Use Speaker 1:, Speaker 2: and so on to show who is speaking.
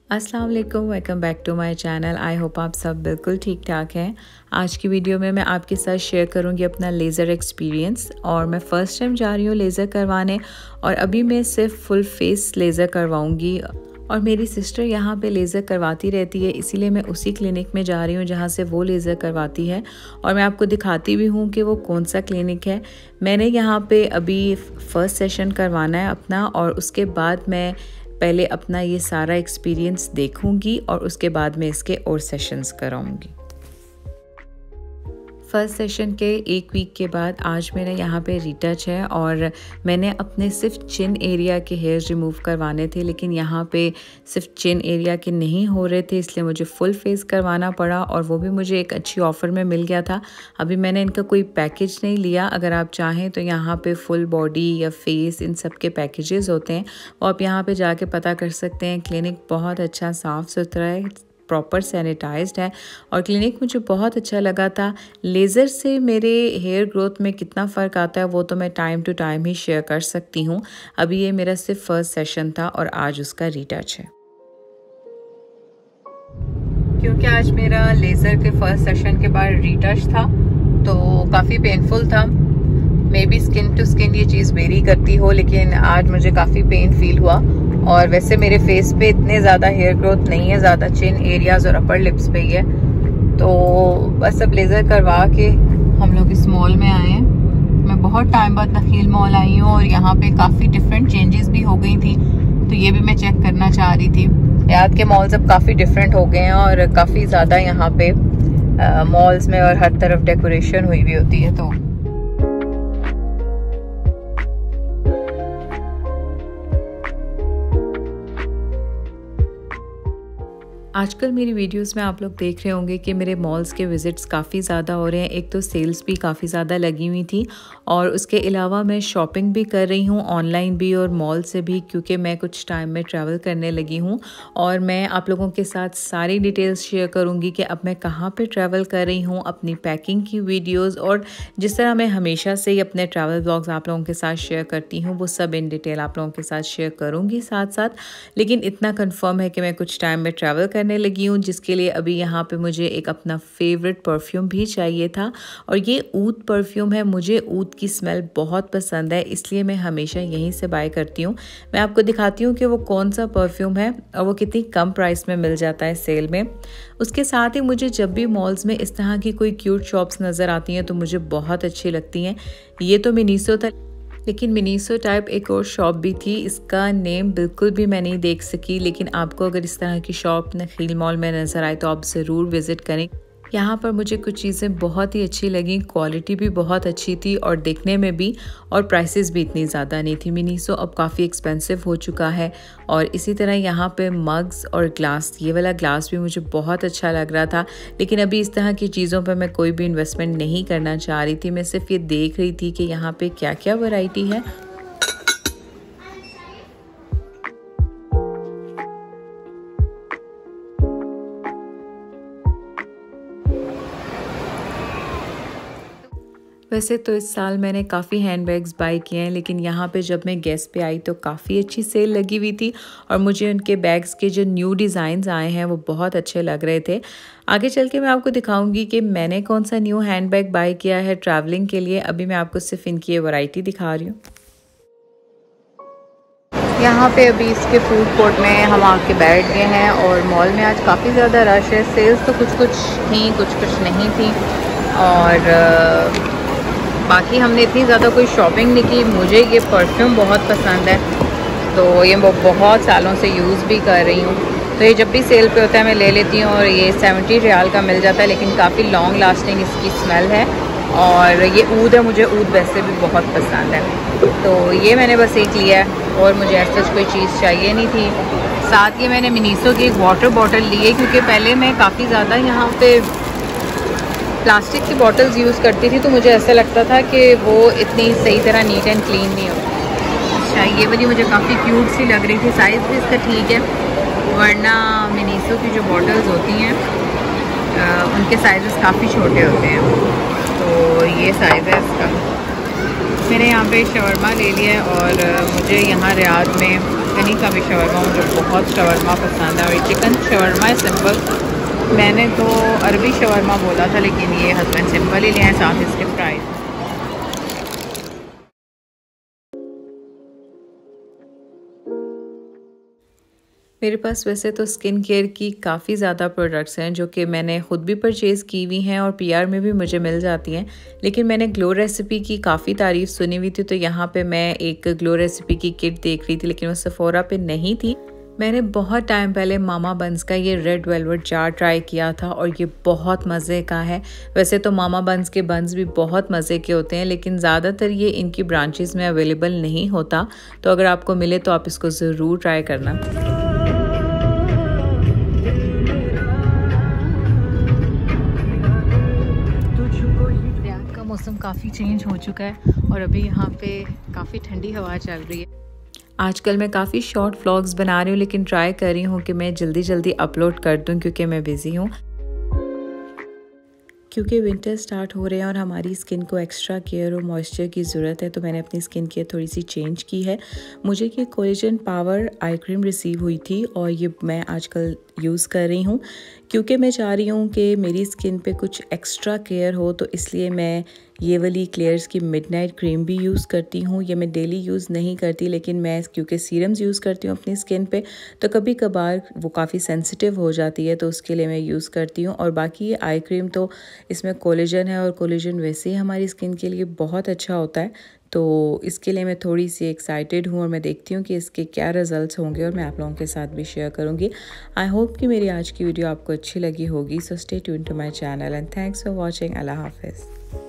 Speaker 1: अस्सलाम वालेकुम, welcome back to my channel. I hope आप सब बिल्कुल ठीक ठाक हैं। आज की वीडियो में मैं आपके साथ शेयर करूंगी अपना लेज़र एक्सपीरियंस। और मैं फ़र्स्ट टाइम जा रही हूँ लेज़र करवाने और अभी मैं सिर्फ फुल फेस लेज़र करवाऊंगी। और मेरी सिस्टर यहाँ पे लेज़र करवाती रहती है, इसीलिए मैं उसी क्लिनिक में जा रही हूँ जहाँ से वो लेज़र करवाती है। और मैं आपको दिखाती भी हूँ कि वो कौन सा क्लिनिक है। मैंने यहाँ पे अभी फ़र्स्ट सेशन करवाना है अपना, और उसके बाद मैं पहले अपना ये सारा एक्सपीरियंस देखूंगी और उसके बाद में इसके और सेशंस कराऊंगी। फर्स्ट सेशन के 1 वीक के बाद आज मेरा यहाँ पे रीटच है और मैंने अपने सिर्फ चिन एरिया के हेयर रिमूव करवाने थे, लेकिन यहाँ पे सिर्फ चिन एरिया के नहीं हो रहे थे, इसलिए मुझे फुल फेस करवाना पड़ा। और वो भी मुझे एक अच्छी ऑफ़र में मिल गया था। अभी मैंने इनका कोई पैकेज नहीं लिया। अगर आप चाहें तो यहाँ पे फुल बॉडी या फेस इन सब के पैकेजेस होते हैं, वो आप यहाँ पे जाके पता कर सकते हैं। क्लिनिक बहुत अच्छा साफ़ सुथरा है, प्रॉपर सैनिटाइज्ड है और क्लिनिक मुझे बहुत अच्छा लगा था। लेज़र से मेरे हेयर ग्रोथ में कितना फ़र्क आता है वो तो मैं टाइम टू टाइम ही शेयर कर सकती हूँ। अभी ये मेरा सिर्फ फर्स्ट सेशन था और आज उसका रीटच है। क्योंकि आज मेरा लेज़र के फर्स्ट सेशन के बाद रीटच था तो काफ़ी पेनफुल था। Maybe skin to skin ये चीज़ वेरी करती हो, लेकिन आज मुझे काफ़ी पेन फील हुआ। और वैसे मेरे फेस पे इतने ज़्यादा हेयर ग्रोथ नहीं है, ज़्यादा चिन एरियाज और अपर लिप्स पे ही है। तो बस अब लेज़र करवा के हम लोग इस मॉल में आए हैं। मैं बहुत टाइम बाद नखील मॉल आई हूँ और यहाँ पे काफ़ी डिफरेंट चेंजेस भी हो गई थी, तो ये भी मैं चेक करना चाह रही थी। याद के मॉल्स अब काफ़ी डिफरेंट हो गए हैं और काफ़ी ज़्यादा यहाँ पे मॉल्स में और हर तरफ डेकोरेशन हुई भी होती है। तो आजकल मेरी वीडियोस में आप लोग देख रहे होंगे कि मेरे मॉल्स के विज़िट्स काफ़ी ज़्यादा हो रहे हैं। एक तो सेल्स भी काफ़ी ज़्यादा लगी हुई थी और उसके अलावा मैं शॉपिंग भी कर रही हूँ, ऑनलाइन भी और मॉल से भी, क्योंकि मैं कुछ टाइम में ट्रैवल करने लगी हूँ। और मैं आप लोगों के साथ सारी डिटेल्स शेयर करूँगी कि अब मैं कहाँ पर ट्रैवल कर रही हूँ, अपनी पैकिंग की वीडियोज़, और जिस तरह मैं हमेशा से ही अपने ट्रैवल ब्लॉग्स आप लोगों के साथ शेयर करती हूँ वो सब इन डिटेल आप लोगों के साथ शेयर करूँगी साथ साथ। लेकिन इतना कन्फर्म है कि मैं कुछ टाइम में ट्रैवल करने लगी हूँ, जिसके लिए अभी यहाँ पे मुझे एक अपना फेवरेट परफ्यूम भी चाहिए था। और ये ऊद परफ्यूम है। मुझे ऊद की स्मेल बहुत पसंद है, इसलिए मैं हमेशा यहीं से बाय करती हूँ। मैं आपको दिखाती हूँ कि वो कौन सा परफ्यूम है और वो कितनी कम प्राइस में मिल जाता है सेल में। उसके साथ ही मुझे जब भी मॉल्स में इस तरह की कोई क्यूट शॉप्स नज़र आती हैं तो मुझे बहुत अच्छी लगती हैं। ये तो मिनीसो था, लेकिन मिनीसो टाइप एक और शॉप भी थी, इसका नेम बिल्कुल भी मैं नहीं देख सकी। लेकिन आपको अगर इस तरह की शॉप नखील मॉल में नज़र आए तो आप ज़रूर विज़िट करें। यहाँ पर मुझे कुछ चीज़ें बहुत ही अच्छी लगी, क्वालिटी भी बहुत अच्छी थी और देखने में भी, और प्राइसेस भी इतनी ज़्यादा नहीं थी। मिनीसो अब काफ़ी एक्सपेंसिव हो चुका है। और इसी तरह यहाँ पे मग्स और ग्लास, ये वाला ग्लास भी मुझे बहुत अच्छा लग रहा था। लेकिन अभी इस तरह की चीज़ों पर मैं कोई भी इन्वेस्टमेंट नहीं करना चाह रही थी। मैं सिर्फ ये देख रही थी कि यहाँ पे क्या क्या वैरायटी है। वैसे तो इस साल मैंने काफ़ी हैंडबैग्स बाय किए हैं, लेकिन यहाँ पे जब मैं गेस्ट पे आई तो काफ़ी अच्छी सेल लगी हुई थी और मुझे उनके बैग्स के जो न्यू डिज़ाइंस आए हैं वो बहुत अच्छे लग रहे थे। आगे चल के मैं आपको दिखाऊंगी कि मैंने कौन सा न्यू हैंडबैग बाय किया है ट्रैवलिंग के लिए। अभी मैं आपको सिर्फ इनकी ये वैरायटी दिखा रही हूँ। यहाँ पे अभी इसके फूड कोर्ट में हम आके बैठ गए हैं और मॉल में आज काफ़ी ज़्यादा रश है। सेल्स तो कुछ कुछ थी, कुछ कुछ नहीं थी। और बाकी हमने इतनी ज़्यादा कोई शॉपिंग नहीं की। मुझे ये परफ्यूम बहुत पसंद है तो ये मैं बहुत सालों से यूज़ भी कर रही हूँ। तो ये जब भी सेल पे होता है मैं ले लेती हूँ और ये 70 रियाल का मिल जाता है, लेकिन काफ़ी लॉन्ग लास्टिंग इसकी स्मेल है। और ये ऊद है, मुझे ऊद वैसे भी बहुत पसंद है। तो ये मैंने बस एक लिया है और मुझे ऐसा कोई चीज़ चाहिए नहीं थी। साथ ही मैंने मिनीसो की एक वाटर बॉटल ली है, क्योंकि पहले मैं काफ़ी ज़्यादा यहाँ पे प्लास्टिक की बॉटल्स यूज़ करती थी तो मुझे ऐसा लगता था कि वो इतनी सही तरह नीट एंड क्लीन नहीं होती। अच्छा, ये वाली मुझे काफ़ी क्यूट सी लग रही थी। साइज़ भी इसका ठीक है, वरना मिनीसो की जो बॉटल्स होती हैं उनके साइज़ काफ़ी छोटे होते हैं। तो ये साइज़ है इसका। मैंने यहाँ पे शवरमा ले लिया है और मुझे यहाँ रियाद में कहीं का भी शवरमा, मुझे बहुत शवरमा पसंद है। और ये चिकन शवरमा है सिंपल। मैंने तो अरबी शवरमा बोला था, लेकिन ये हस्बैंड सिंपल ही ले आए, साथ इसके फ्राइज। मेरे पास वैसे तो स्किन केयर की काफ़ी ज़्यादा प्रोडक्ट्स हैं जो कि मैंने ख़ुद भी परचेज़ की हुई हैं और पीआर में भी मुझे मिल जाती हैं। लेकिन मैंने ग्लो रेसिपी की काफ़ी तारीफ़ सुनी हुई थी, तो यहाँ पे मैं एक ग्लो रेसिपी की किट देख रही थी, लेकिन वो सेफोरा पे नहीं थी। मैंने बहुत टाइम पहले मामा बन्स का ये रेड वेलवेट जार ट्राई किया था और ये बहुत मज़े का है। वैसे तो मामा बन्स के बन्स भी बहुत मज़े के होते हैं, लेकिन ज़्यादातर ये इनकी ब्रांचेस में अवेलेबल नहीं होता। तो अगर आपको मिले तो आप इसको ज़रूर ट्राई करना। मौसम काफ़ी चेंज हो चुका है और अभी यहाँ पे काफ़ी ठंडी हवा चल रही है। आजकल मैं काफ़ी शॉर्ट व्लॉग्स बना रही हूँ, लेकिन ट्राई कर रही हूँ कि मैं जल्दी जल्दी अपलोड कर दूँ क्योंकि मैं बिज़ी हूँ। क्योंकि विंटर स्टार्ट हो रहे हैं और हमारी स्किन को एक्स्ट्रा केयर और मॉइस्चर की ज़रूरत है, तो मैंने अपनी स्किन केयर थोड़ी सी चेंज की है। मुझे ये collagen power eye cream receive हुई थी और ये मैं आजकल यूज़ कर रही हूँ क्योंकि मैं चाह रही हूँ कि मेरी स्किन पे कुछ एक्स्ट्रा केयर हो, तो इसलिए मैं ये वाली क्लेयर्स की मिडनाइट क्रीम भी यूज़ करती हूँ। ये मैं डेली यूज़ नहीं करती, लेकिन मैं क्योंकि सीरम्स यूज़ करती हूँ अपनी स्किन पे, तो कभी कभार वो काफ़ी सेंसिटिव हो जाती है, तो उसके लिए मैं यूज़ करती हूँ। और बाकी ये आई क्रीम तो इसमें कोलेजन है और कोलेजन वैसे ही हमारी स्किन के लिए बहुत अच्छा होता है, तो इसके लिए मैं थोड़ी सी एक्साइटेड हूँ और मैं देखती हूँ कि इसके क्या रिज़ल्ट्स होंगे और मैं आप लोगों के साथ भी शेयर करूँगी। आई होप कि मेरी आज की वीडियो आपको अच्छी लगी होगी। So stay tuned to my channel and thanks for watching. अल्लाह हाफिज़।